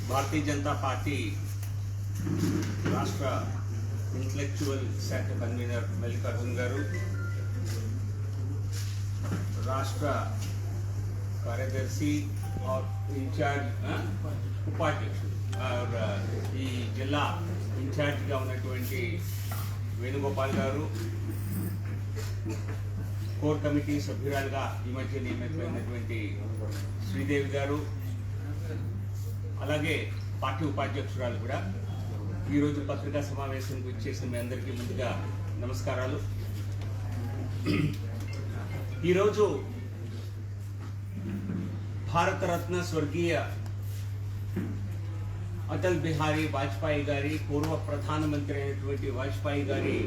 Bharatiya Janata party రాష్ట్ర intellectual శాఖ convener Mallikarjun గారు, రాష్ట్ర కార్యదర్శి और इंचार्ज उपाध्यक्षుడు ఈ జిల్లా ఇన్ఛార్జిగా ఉన్నటువంటి వేణుగోపాల్ గారు, కోర్ కమిటీ సభ్యురాలుగా ఈ మధ్య నియమితమైనటువంటి శ్రీదేవి గారు, అలాగే పార్టీ ఉపాధ్యక్షురాలు కూడా ఈరోజు పత్రికా సమావేశానికి వచ్చేసిన మీ అందరికీ ముందుగా నమస్కారాలు. ఈరోజు భారతరత్న స్వర్గీయ అటల్ బిహారీ వాజ్పేయి గారి, పూర్వ ప్రధానమంత్రి అయినటువంటి వాజ్పేయి గారి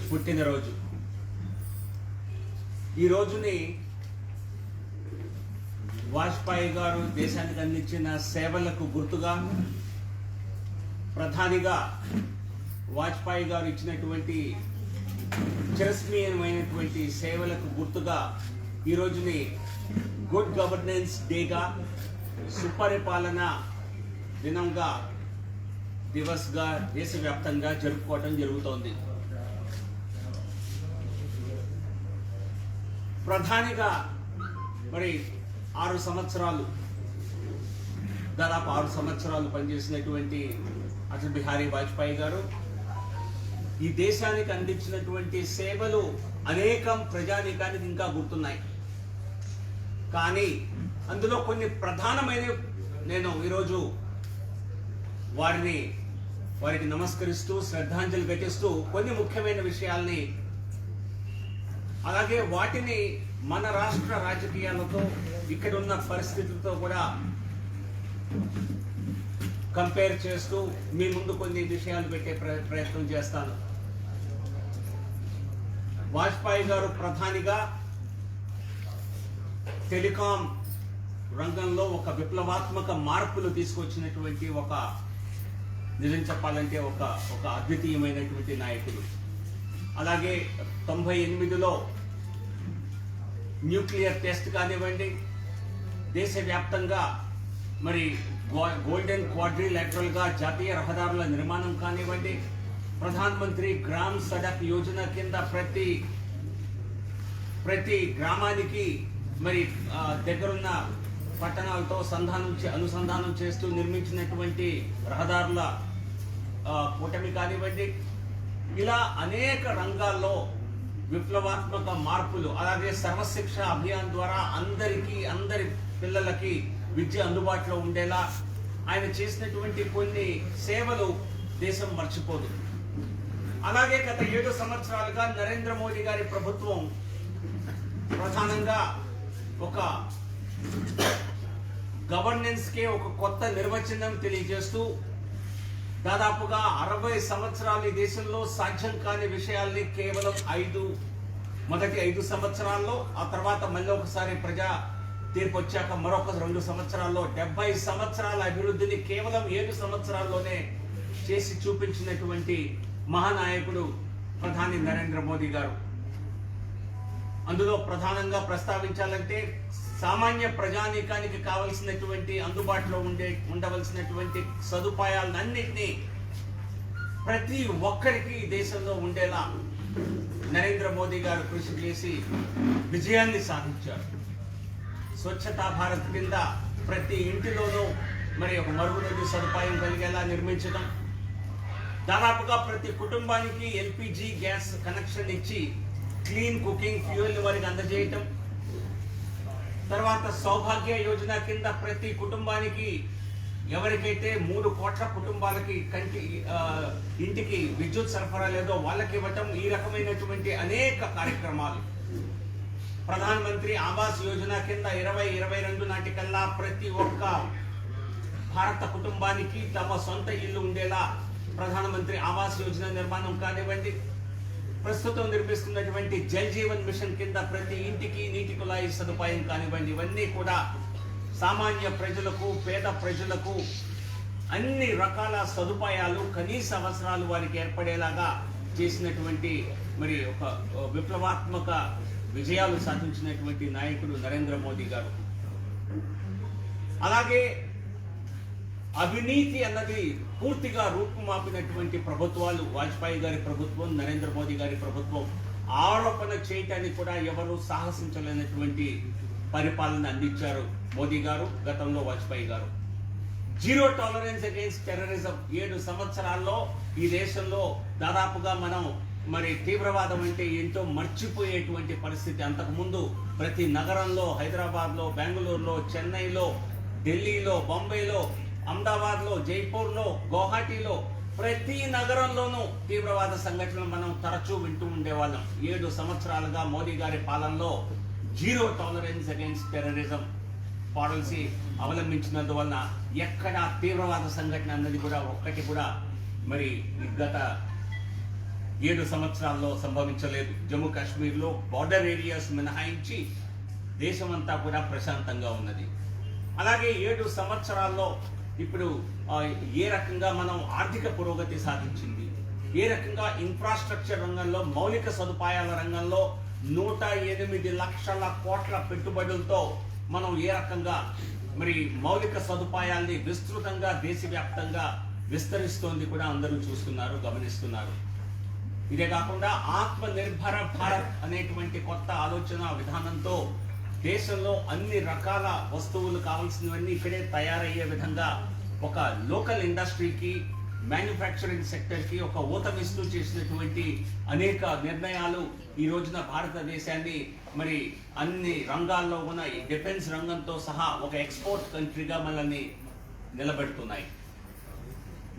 పుట్టినరోజు. ఈ రోజుని వాజ్పేయి గారు దేశానికి అందించిన సేవలకు గుర్తుగా, ప్రధానిగా వాజ్పేయి గారు ఇచ్చినటువంటి చిరస్మరణీయమైనటువంటి సేవలకు గుర్తుగా ఈ రోజుని గుడ్ గవర్నెన్స్ డేగా, సుపరిపాలన దినంగా, దివస్గా దేశవ్యాప్తంగా జరుపుకోవడం జరుగుతోంది. ప్రధానిగా మరి 6 సంవత్సరాలు, దాదాపు 6 సంవత్సరాలు పనిచేసినటువంటి అటల్ బిహారీ వాజ్పేయి గారు ఈ దేశానికి అందించినటువంటి సేవలు అనేకం ప్రజానీకానికి ఇంకా గుర్తున్నాయి. కానీ అందులో కొన్ని ప్రధానమైన, నేను ఈరోజు వారికి నమస్కరిస్తూ శ్రద్ధాంజలి ఘటిస్తూ కొన్ని ముఖ్యమైన విషయాల్ని, అలాగే వాటిని మన రాష్ట్ర రాజకీయాలతో, ఇక్కడ ఉన్న పరిస్థితులతో కూడా కంపేర్ చేస్తూ మీ ముందు కొన్ని విషయాలు పెట్టే ప్రయత్నం చేస్తాను. వాజ్పేయి గారు ప్రధానిగా టెలికాం రంగంలో ఒక విప్లవాత్మక మార్పులు తీసుకొచ్చినటువంటి నిజం చెప్పాలంటే ఒక అద్వితీయమైనటువంటి నాయకుడు. అలాగే 98లో న్యూక్లియర్ టెస్ట్ కానివ్వండి, దేశవ్యాప్తంగా మరి గోల్డెన్ క్వాడ్రిలాటరల్గా జాతీయ రహదారుల నిర్మాణం కానివ్వండి, ప్రధాన్ మంత్రి గ్రామ్ సడక్ యోజన కింద ప్రతి గ్రామానికి మరి దగ్గరున్న పట్టణాలతో అనుసంధానం చేస్తూ నిర్మించినటువంటి రహదారుల కూటమి కానివ్వండి, ఇలా అనేక రంగాల్లో విప్లవాత్మక మార్పులు, అలాగే సర్వశిక్ష అభియాన్ ద్వారా అందరి పిల్లలకి విద్య అందుబాటులో ఉండేలా ఆయన చేసినటువంటి కొన్ని సేవలు దేశం మర్చిపోదు. అలాగే గత 7 సంవత్సరాలుగా నరేంద్ర మోదీ గారి ప్రభుత్వం ప్రధానంగా ఒక గవర్నెన్స్ కే ఒక కొత్త నిర్వచనం తెలియజేస్తూ, దాదాపుగా 60 సంవత్సరాలు ఈ దేశంలో సాధ్యం కాని విషయాల్ని కేవలం మొదటి 5 సంవత్సరాల్లో, ఆ తర్వాత మళ్ళీ ఒకసారి ప్రజా తీర్పు వచ్చాక మరొక 2 సంవత్సరాల్లో 70 సంవత్సరాల అభివృద్ధిని కేవలం 7 సంవత్సరాల్లోనే చేసి చూపించినటువంటి మహానాయకుడు ప్రధాని నరేంద్ర మోదీ గారు. అందులో ప్రధానంగా ప్రస్తావించాలంటే సామాన్య ప్రజానీకానికి కావలసినటువంటి, అందుబాటులో ఉండవలసినటువంటి సదుపాయాలన్నింటినీ ప్రతి ఒక్కరికి దేశంలో ఉండేలా నరేంద్ర మోదీ గారు కృషి చేసి విజయాన్ని సాధించారు. స్వచ్ఛతా భారత్ కింద ప్రతి ఇంటిలోనూ మరి ఒక మరుగుదొడ్డి సదుపాయం కలిగేలా నిర్మించడం, దాదాపుగా ప్రతి కుటుంబానికి ఎల్పిజి గ్యాస్ కనెక్షన్ ఇచ్చి క్లీన్ కుకింగ్ ఫ్యూయల్ వారికి అందజేయటం, తర్వాత సౌభాగ్య యోజన కింద ప్రతి కుటుంబానికి, ఎవరికైతే 3 కోట్ల కుటుంబాలకి ఇంటికి విద్యుత్ సరఫరా లేదో వాళ్ళకి ఇవ్వటం, ఈ రకమైనటువంటి అనేక కార్యక్రమాలు. ప్రధాన మంత్రి ఆవాస్ యోజన కింద 2022 నాటికల్లా ప్రతి ఒక్క భారత కుటుంబానికి తమ సొంత ఇల్లు ఉండేలా ప్రధానమంత్రి ఆవాస్ యోజన నిర్మాణం కానివ్వండి, ప్రస్తుతం నిర్మిస్తున్నటువంటి జల్ జీవన్ మిషన్ కింద ప్రతి ఇంటికి నీటి కుళాయి సదుపాయం కానివ్వండి, ఇవన్నీ కూడా సామాన్య ప్రజలకు, పేద ప్రజలకు అన్ని రకాల సదుపాయాలు, కనీస అవసరాలు వారికి ఏర్పడేలాగా చేసినటువంటి మరి ఒక విప్లవాత్మక విజయాలు సాధించినటువంటి నాయకుడు నరేంద్ర మోదీ గారు. అలాగే అవినీతి అన్నది పూర్తిగా రూపుమాపినటువంటి ప్రభుత్వాలు వాజ్పేయి గారి ప్రభుత్వం, నరేంద్ర మోదీ గారి ప్రభుత్వం ఆరోపణ చేయటానికి కూడా ఎవరు సాహసించలేనటువంటి పరిపాలన అందించారు మోదీ గారు, గతంలో వాజ్పేయి గారు. జీరో టాలరెన్స్ అగైన్స్ టెర్రరిజం 7 సంవత్సరాల్లో ఈ దేశంలో దాదాపుగా మనం తీవ్రవాదం అంటే ఏంటో మర్చిపోయేటువంటి పరిస్థితి. అంతకుముందు ప్రతి నగరంలో, హైదరాబాద్లో, బెంగళూరులో, చెన్నైలో, ఢిల్లీలో, బొంబాయిలో, అహ్మదాబాద్లో, జైపూర్లో, గౌహాటీలో ప్రతి నగరంలోనూ తీవ్రవాద సంఘటనలు మనం తరచూ వింటూ ఉండేవాళ్ళం. 7 సంవత్సరాలుగా మోదీ గారి పాలనలో zero tolerance against terrorism policy అవలంబించినందువలన ఎక్కడ తీవ్రవాద సంఘటన అన్నది కూడా ఒక్కటి కూడా గత 7 సంవత్సరాల్లో సంభవించలేదు. జమ్మూ కాశ్మీర్లో బార్డర్ ఏరియాస్ మినహాయించి దేశమంతా కూడా ప్రశాంతంగా ఉన్నది. అలాగే 7 సంవత్సరాల్లో ఇప్పుడు ఏ రకంగా మనం ఆర్థిక పురోగతి సాధించింది, ఏ రకంగా ఇన్ఫ్రాస్ట్రక్చర్ రంగంలో, మౌలిక సదుపాయాల రంగంలో 108 లక్షల కోట్ల పెట్టుబడులతో మనం ఏ రకంగా మౌలిక సదుపాయాల్ని విస్తృతంగా దేశవ్యాప్తంగా విస్తరిస్తోంది కూడా అందరూ చూస్తున్నారు, గమనిస్తున్నారు. ఇదే కాకుండా ఆత్మ నిర్భర భారత్ అనేటువంటి కొత్త ఆలోచన విధానంతో దేశంలో అన్ని రకాల వస్తువులు కావాల్సినవన్నీ ఇక్కడే తయారయ్యే విధంగా ఒక లోకల్ ఇండస్ట్రీకి, మ్యానుఫ్యాక్చరింగ్ సెక్టర్కి ఒక ఊతమిస్తూ చేసినటువంటి అనేక నిర్ణయాలు ఈ రోజున భారతదేశాన్ని అన్ని రంగాల్లో ఉన్న డిఫెన్స్ రంగంతో సహా ఒక ఎక్స్పోర్ట్ కంట్రీగా మనల్ని నిలబెడుతున్నాయి.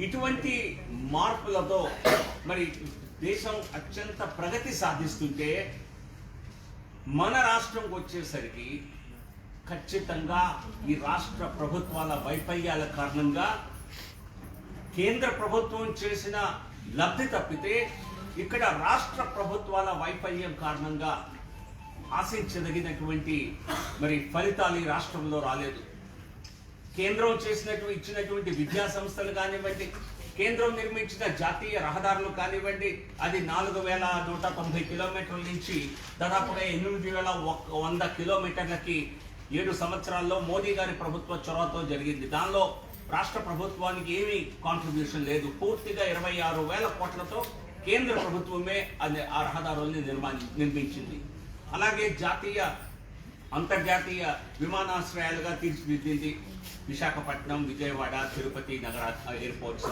ఇటువంటి మార్పులతో దేశం అత్యంత ప్రగతి సాధిస్తుంటే మన రాష్ట్రంకి వచ్చేసరికి ఖచ్చితంగా ఈ రాష్ట్ర ప్రభుత్వాల వైఫల్యాల కారణంగా కేంద్ర ప్రభుత్వం చేసిన లబ్ధి తప్పితే ఇక్కడ రాష్ట్ర ప్రభుత్వాల వైఫల్యం కారణంగా ఆశించదగినటువంటి ఫలితాలు ఈ రాష్ట్రంలో రాలేదు. కేంద్రం ఇచ్చినటువంటి విద్యా సంస్థలు కానివ్వండి, కేంద్రం నిర్మించిన జాతీయ రహదారులు కానివ్వండి, అది 4190 కిలోమీటర్ల నుంచి దాదాపుగా 8100 కిలోమీటర్లకి 7 సంవత్సరాల్లో మోదీ గారి ప్రభుత్వ చొరవతో జరిగింది. దానిలో రాష్ట్ర ప్రభుత్వానికి ఏమీ కాంట్రిబ్యూషన్ లేదు. పూర్తిగా 26,000 కోట్లతో కేంద్ర ప్రభుత్వమే ఆ రహదారుల్ని నిర్మించింది. అలాగే జాతీయ, అంతర్జాతీయ విమానాశ్రయాలుగా తీర్చిదిద్దింది విశాఖపట్నం, విజయవాడ, తిరుపతి నగర ఎయిర్పోర్ట్స్.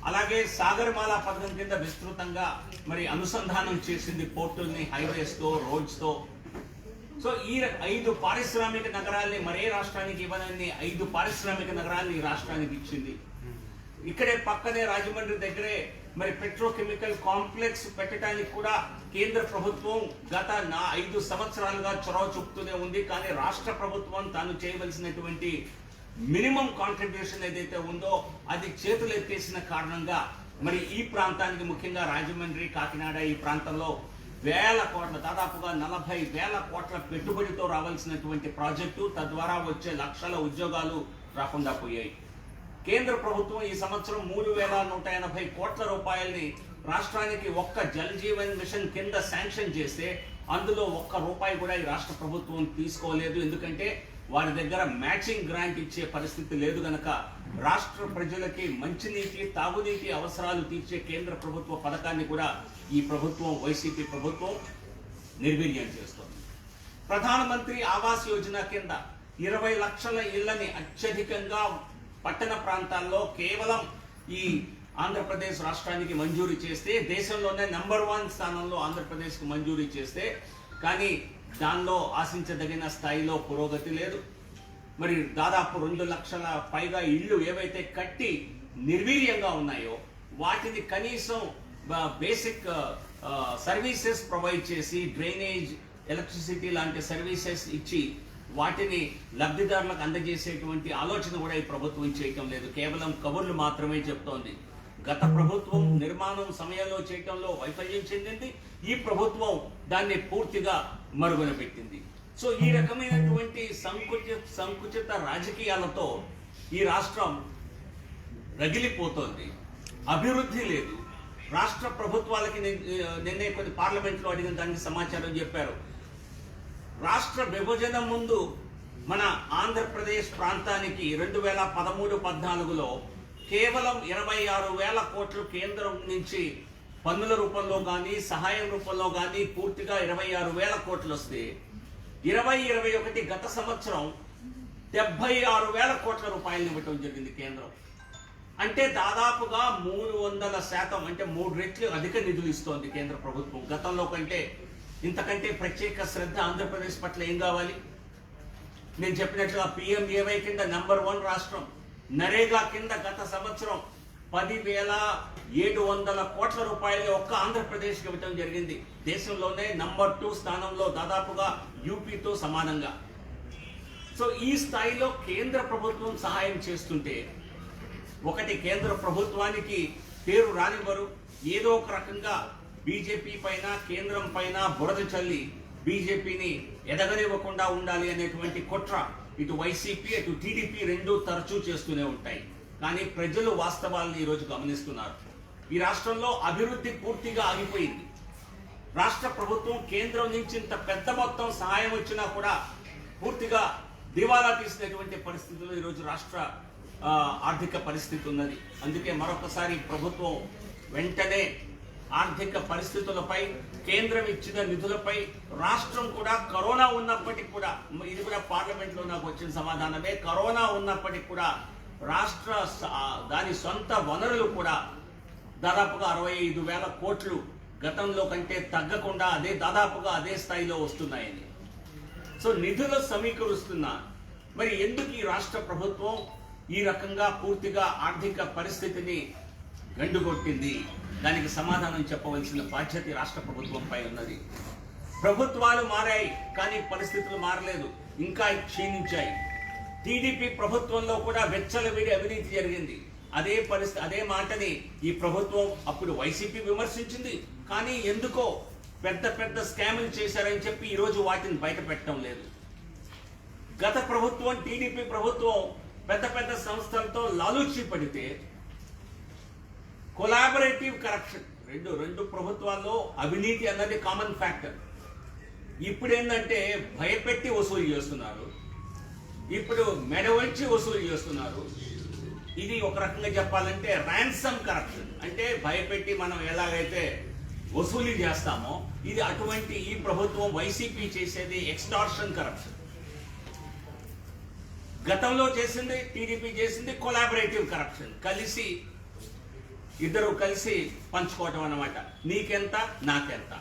అలాగే సాగర్మాల పథకం కింద విస్తృతంగా అనుసంధానం చేసింది పోర్టుల్ని హైవేస్తో, రోడ్స్తో. సో ఈ 5 పారిశ్రామిక నగరాల్ని మరే రాష్ట్రానికి ఇవ్వనన్ని 5 పారిశ్రామిక నగరాల్ని ఈ రాష్ట్రానికి ఇచ్చింది. ఇక్కడే పక్కనే రాజమండ్రి దగ్గరే పెట్రోకెమికల్ కాంప్లెక్స్ పెట్టడానికి కూడా కేంద్ర ప్రభుత్వం గత 5 సంవత్సరాలుగా చొరవ చూపుతూనే ఉంది. కానీ రాష్ట్ర ప్రభుత్వం తాను చేయవలసినటువంటి మినిమం కాంట్రిబ్యూషన్ ఏదైతే ఉందో అది చేతులు ఎత్తేసిన కారణంగా ఈ ప్రాంతానికి, ముఖ్యంగా రాజమండ్రి, కాకినాడ ఈ ప్రాంతంలో వేల కోట్ల, దాదాపుగా 40,000 కోట్ల పెట్టుబడితో రావాల్సినటువంటి ప్రాజెక్టు, తద్వారా వచ్చే లక్షల ఉద్యోగాలు రాకుండా పోయాయి. కేంద్ర ప్రభుత్వం ఈ సంవత్సరం 3,180 కోట్ల రూపాయల్ని రాష్ట్రానికి ఒక్క జల్ జీవన్ మిషన్ కింద శాంక్షన్ చేస్తే అందులో ఒక్క రూపాయి కూడా ఈ రాష్ట్ర ప్రభుత్వం తీసుకోలేదు. ఎందుకంటే వారి దగ్గర మ్యాచింగ్ గ్రాంట్ ఇచ్చే పరిస్థితి లేదు గనక రాష్ట్ర ప్రజలకి మంచినీటి, తాగునీటి అవసరాలు తీర్చే కేంద్ర ప్రభుత్వ పథకాన్ని కూడా ఈ ప్రభుత్వం, వైసీపీ ప్రభుత్వం నిర్వీర్యం చేస్తోంది. ప్రధానమంత్రి ఆవాస్ యోజన కింద 20 లక్షల ఇళ్లని అత్యధికంగా పట్టణ ప్రాంతాల్లో కేవలం ఈ ఆంధ్రప్రదేశ్ రాష్ట్రానికి మంజూరు చేస్తే, దేశంలోనే నంబర్ 1 స్థానంలో ఆంధ్రప్రదేశ్కి మంజూరు చేస్తే, కానీ దానిలో ఆశించదగిన స్థాయిలో పురోగతి లేదు. దాదాపు 2 లక్షల పైగా ఇళ్ళు ఏవైతే కట్టి నిర్వీర్యంగా ఉన్నాయో వాటిని కనీసం బేసిక్ సర్వీసెస్ ప్రొవైడ్ చేసి, డ్రైనేజ్, ఎలక్ట్రిసిటీ లాంటి సర్వీసెస్ ఇచ్చి వాటిని లబ్ధిదారులకు అందజేసేటువంటి ఆలోచన కూడా ఈ ప్రభుత్వం చేయటం లేదు. కేవలం కబుర్లు మాత్రమే చెప్తోంది. గత ప్రభుత్వం నిర్మాణం సమయంలో చేయటంలో వైఫల్యం చెందింది, ఈ ప్రభుత్వం దాన్ని పూర్తిగా మరుగున పెట్టింది. సో ఈ రకమైనటువంటి సంకుచిత రాజకీయాలతో ఈ రాష్ట్రం రగిలిపోతోంది. అభివృద్ధి లేదు. రాష్ట్ర ప్రభుత్వాలకి నిన్నే కొన్ని పార్లమెంట్లో అడిగిన దానికి సమాచారం చెప్పారు. రాష్ట్ర విభజన ముందు మన ఆంధ్రప్రదేశ్ ప్రాంతానికి 2013-14లో కేవలం 26,000 కోట్లు కేంద్రం నుంచి పన్నుల రూపంలో కానీ సహాయం రూపంలో కానీ పూర్తిగా 26,000 కోట్లు వస్తే 2021 గత సంవత్సరం 76,000 కోట్ల రూపాయలు ఇవ్వటం జరిగింది కేంద్రం. అంటే దాదాపుగా 300% అంటే 3 రెట్లు అధిక నిధులు ఇస్తోంది కేంద్ర ప్రభుత్వం గతంలో కంటే. ఇంతకంటే ప్రత్యేక శ్రద్ధ ఆంధ్రప్రదేశ్ పట్ల ఏం కావాలి? నేను చెప్పినట్లుగా PMAY కింద నంబర్ 1 రాష్ట్రం. నరేగా కింద గత సంవత్సరం 10,700 కోట్ల రూపాయలు ఒక్క ఆంధ్రప్రదేశ్కి ఇవ్వటం జరిగింది. దేశంలోనే నంబర్ 2 స్థానంలో, దాదాపుగా యూపీతో సమానంగా. సో ఈ స్థాయిలో కేంద్ర ప్రభుత్వం సహాయం చేస్తుంటే ఒకటి కేంద్ర ప్రభుత్వానికి పేరు రానివ్వరు, ఏదో ఒక రకంగా బీజేపీ పైన కేంద్రం పైన బురద చల్లి బీజేపీని ఎదగనివ్వకుండా ఉండాలి అనేటువంటి కుట్ర ఇటు వైసీపీ అటు టీడీపీ రెండూ తరచూ చేస్తూనే ఉంటాయి. కానీ ప్రజలు వాస్తవాలను ఈరోజు గమనిస్తున్నారు. ఈ రాష్ట్రంలో అభివృద్ధి పూర్తిగా ఆగిపోయింది. రాష్ట్ర ప్రభుత్వం కేంద్రం నుంచి ఇంత పెద్ద మొత్తం సహాయం వచ్చినా కూడా పూర్తిగా దివాలా తీసినటువంటి పరిస్థితుల్లో ఈరోజు రాష్ట్ర ఆర్థిక పరిస్థితి ఉన్నది. అందుకే మరొకసారి ప్రభుత్వం వెంటనే ఆర్థిక పరిస్థితులపై, కేంద్రం ఇచ్చిన నిధులపై, రాష్ట్రం కూడా కరోనా ఉన్నప్పటికీ కూడా, ఇది కూడా పార్లమెంట్లో నాకు వచ్చిన సమాధానమే, కరోనా ఉన్నప్పటికీ కూడా రాష్ట్ర దాని సొంత వనరులు కూడా దాదాపుగా 65,000 కోట్లు గతంలో కంటే తగ్గకుండా దాదాపుగా అదే స్థాయిలో వస్తున్నాయని. సో నిధులు సమీకరిస్తున్నా మరి ఎందుకు ఈ రాష్ట్ర ప్రభుత్వం ఈ రకంగా పూర్తిగా ఆర్థిక పరిస్థితిని గండుకొట్టింది? దానికి సమాధానం చెప్పవలసిన బాధ్యత రాష్ట్ర ప్రభుత్వంపై ఉన్నది. ప్రభుత్వాలు మారాయి కానీ పరిస్థితులు మారలేదు, ఇంకా క్షీణించాయి. టీడీపీ ప్రభుత్వంలో కూడా వెచ్చలవిడి అవినీతి జరిగింది. అదే మాటని ఈ ప్రభుత్వం అప్పుడు వైసీపీ విమర్శించింది. కానీ ఎందుకో పెద్ద పెద్ద స్కాములు చేశారని చెప్పి ఈరోజు వాటిని బయట పెట్టడం లేదు. గత ప్రభుత్వం టీడీపీ ప్రభుత్వం పెద్ద పెద్ద సంస్థలతో లాలూచి పడితే కొలాబరేటివ్ కరప్షన్, రెండు ప్రభుత్వాల్లో అవినీతి అన్నది కామన్ ఫ్యాక్టర్. ఇప్పుడు ఏంటంటే భయపెట్టి వసూలు చేస్తున్నారు, ఇప్పుడు మెడవంచి వసూలు చేస్తున్నారు. ఇది ఒక రకంగా చెప్పాలంటే ర్యాన్సమ్ కరప్షన్, అంటే భయపెట్టి మనం ఎలాగైతే వసూలు చేస్తామో ఇది అటువంటి ఈ ప్రభుత్వం వైసీపీ చేసేది ఎక్స్టార్షన్ కరప్షన్. గతంలో చేసింది టీడీపీ చేసింది కొలాబరేటివ్ కరప్షన్, ఇద్దరు కలిసి పంచుకోవటం అన్నమాట. నీకెంత నాకెంత,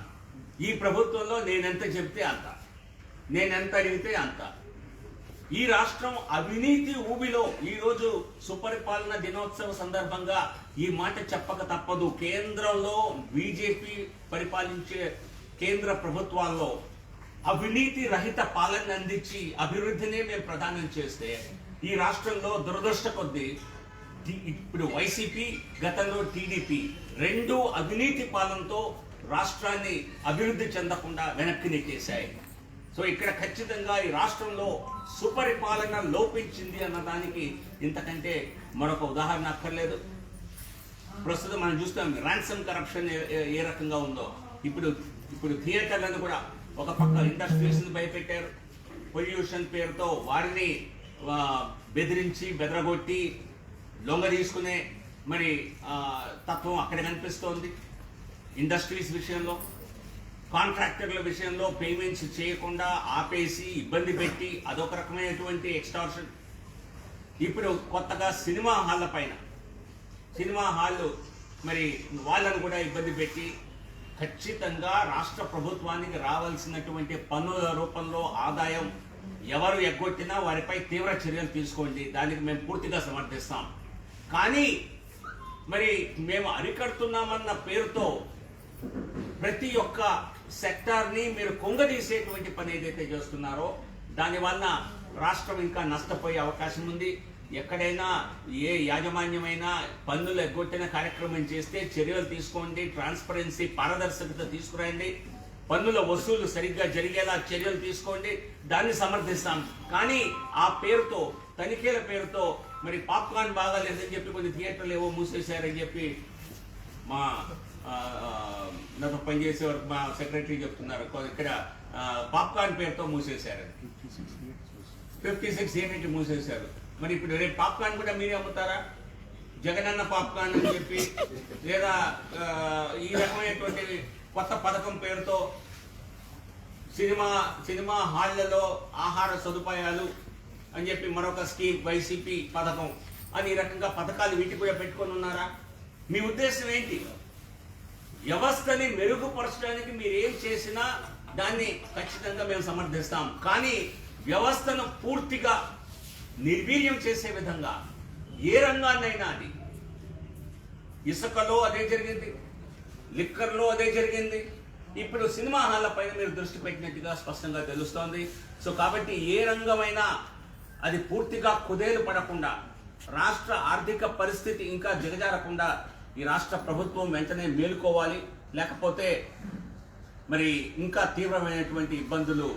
ఈ ప్రభుత్వంలో నేనెంత చెప్తే అంత, నేనెంత అడిగితే అంత. ఈ రాష్ట్రం అవినీతి ఊబిలో ఈరోజు సుపరిపాలన దినోత్సవ సందర్భంగా ఈ మాట చెప్పక తప్పదు. కేంద్రంలో బీజేపీ పరిపాలించే కేంద్ర ప్రభుత్వాల్లో అవినీతి రహిత పాలన అందించి అభివృద్ధినే మేము ప్రదానం చేస్తే ఈ రాష్ట్రంలో దురదృష్ట కొద్దీ ఇప్పుడు వైసీపీ, గతంలో టీడీపీ రెండు అవినీతి పాలనతో రాష్ట్రాన్ని అభివృద్ధి చెందకుండా వెనక్కి నెట్టేశాయి. సో ఇక్కడ ఖచ్చితంగా ఈ రాష్ట్రంలో సుపరిపాలన లోపించింది అన్నదానికి ఇంతకంటే మరొక ఉదాహరణ అక్కర్లేదు. ప్రస్తుతం మనం చూస్తాం ర్యాన్సమ్ కరప్షన్ ఏ రకంగా ఉందో. ఇప్పుడు థియేటర్లను కూడా ఒక పక్క ఇండస్ట్రీస్ భయపెట్టారు, పొల్యూషన్ పేరుతో వారిని బెదిరించి బెదరగొట్టి లొంగ తీసుకునే మరి తత్వం అక్కడ కనిపిస్తోంది. ఇండస్ట్రీస్ విషయంలో, కాంట్రాక్టర్ల విషయంలో పేమెంట్స్ చేయకుండా ఆపేసి ఇబ్బంది పెట్టి అదొక రకమైనటువంటి ఎక్స్టార్షన్. ఇప్పుడు కొత్తగా సినిమా హాళ్ళు మరి వాళ్ళను కూడా ఇబ్బంది పెట్టి ఖచ్చితంగా రాష్ట్ర ప్రభుత్వానికి రావాల్సినటువంటి పన్నుల రూపంలో ఆదాయం ఎవరు ఎగ్గొట్టినా వారిపై తీవ్ర చర్యలు తీసుకోండి, దానికి మేము పూర్తిగా సమర్థిస్తాం. కానీ మరి మేము అరికడుతున్నామన్న పేరుతో ప్రతి ఒక్క సెక్టార్ని మీరు కొంగదీసేటువంటి పని ఏదైతే చేస్తున్నారో దానివల్ల రాష్ట్రం ఇంకా నష్టపోయే అవకాశం ఉంది. ఎక్కడైనా ఏ యాజమాన్యమైనా పన్నులు ఎగ్గొట్టిన కార్యక్రమం చేస్తే చర్యలు తీసుకోండి, ట్రాన్స్పరెన్సీ పారదర్శకత తీసుకురండి, పన్నుల వసూలు సరిగ్గా జరిగేలా చర్యలు తీసుకోండి, దాన్ని సమర్థిస్తాం. కానీ ఆ పేరుతో, తనిఖీల పేరుతో మరి పాప్కార్న్ బాగా లేదని చెప్పి కొన్ని థియేటర్లు ఏవో మూసేశారని చెప్పి మా నాతో పనిచేసే వరకు మా సెక్రటరీ చెప్తున్నారు, ఇక్కడ పాప్కార్న్ పేరుతో మూసేశారని. 56 యూనిట్ మూసేశారు. మరి ఇప్పుడు రేపు పాప్కార్న్ కూడా మీరే అమ్ముతారా? జగనన్న పాప్కార్న్ అని చెప్పి, లేదా ఈ రకమైనటువంటి కొత్త పథకం పేరుతో సినిమా హాళ్లలో ఆహార సదుపాయాలు అని చెప్పి మరొక స్కీమ్, వైసీపీ పథకం అని ఈ రకంగా పథకాలు వీటి కూడా పెట్టుకొని ఉన్నారా? మీ ఉద్దేశం ఏంటి? వ్యవస్థని మెరుగుపరచడానికి మీరు ఏం చేసినా దాన్ని ఖచ్చితంగా మేము సమర్థిస్తాం. కానీ వ్యవస్థను పూర్తిగా నిర్వీర్యం చేసే విధంగా ఏ రంగాన్నైనా, అది ఇసుకలో అదే జరిగింది, లిక్కర్లో అదే జరిగింది, ఇప్పుడు సినిమా హాళ్ల పైన మీరు దృష్టి పెట్టినట్టుగా స్పష్టంగా తెలుస్తోంది. సో కాబట్టి ఏ రంగమైనా అది పూర్తిగా కుదేలు పడకుండా, రాష్ట్ర ఆర్థిక పరిస్థితి ఇంకా దిగజారకుండా ఈ రాష్ట్ర ప్రభుత్వం వెంటనే మేలుకోవాలి. లేకపోతే మరి ఇంకా తీవ్రమైనటువంటి ఇబ్బందులు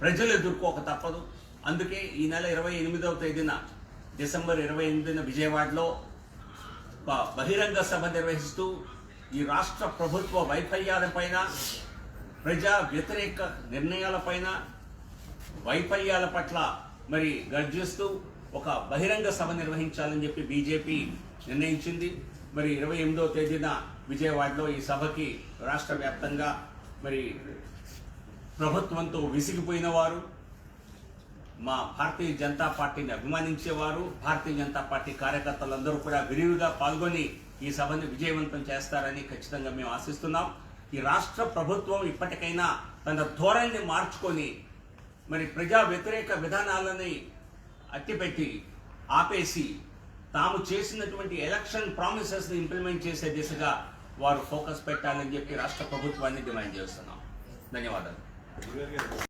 ప్రజలు ఎదుర్కోక తప్పదు. అందుకే ఈ నెల 28వ తేదీన, డిసెంబర్ 28న విజయవాడలో ఒక బహిరంగ సభ నిర్వహిస్తూ ఈ రాష్ట్ర ప్రభుత్వ వైఫల్యాలపైన, ప్రజా వ్యతిరేక నిర్ణయాలపైన, వైఫల్యాల పట్ల మరి గర్జిస్తూ ఒక బహిరంగ సభ నిర్వహించాలని చెప్పి బీజేపీ నిర్ణయించింది. మరి 28వ తేదీన విజయవాడలో ఈ సభకి రాష్ట్ర వ్యాప్తంగా మరి ప్రభుత్వంతో విసిగిపోయిన వారు, మా భారతీయ జనతా పార్టీని అభిమానించేవారు, భారతీయ జనతా పార్టీ కార్యకర్తలందరూ కూడా విరివిగా పాల్గొని ఈ సభని విజయవంతం చేస్తారని ఖచ్చితంగా మేము ఆశిస్తున్నాం. ఈ రాష్ట్ర ప్రభుత్వం ఇప్పటికైనా తన ధోరణిని మార్చుకొని మరి ప్రజా వ్యతిరేక విధానాలని అట్టిపెట్టి ఆపేసి తాము చేసినటువంటి ఎలక్షన్ ప్రామిసెస్ ని ఇంప్లిమెంట్ చేసే దిశగా వారు ఫోకస్ పెట్టాలని చెప్పి రాష్ట్ర ప్రభుత్వాన్ని డిమాండ్ చేస్తున్నాం. ధన్యవాదాలు.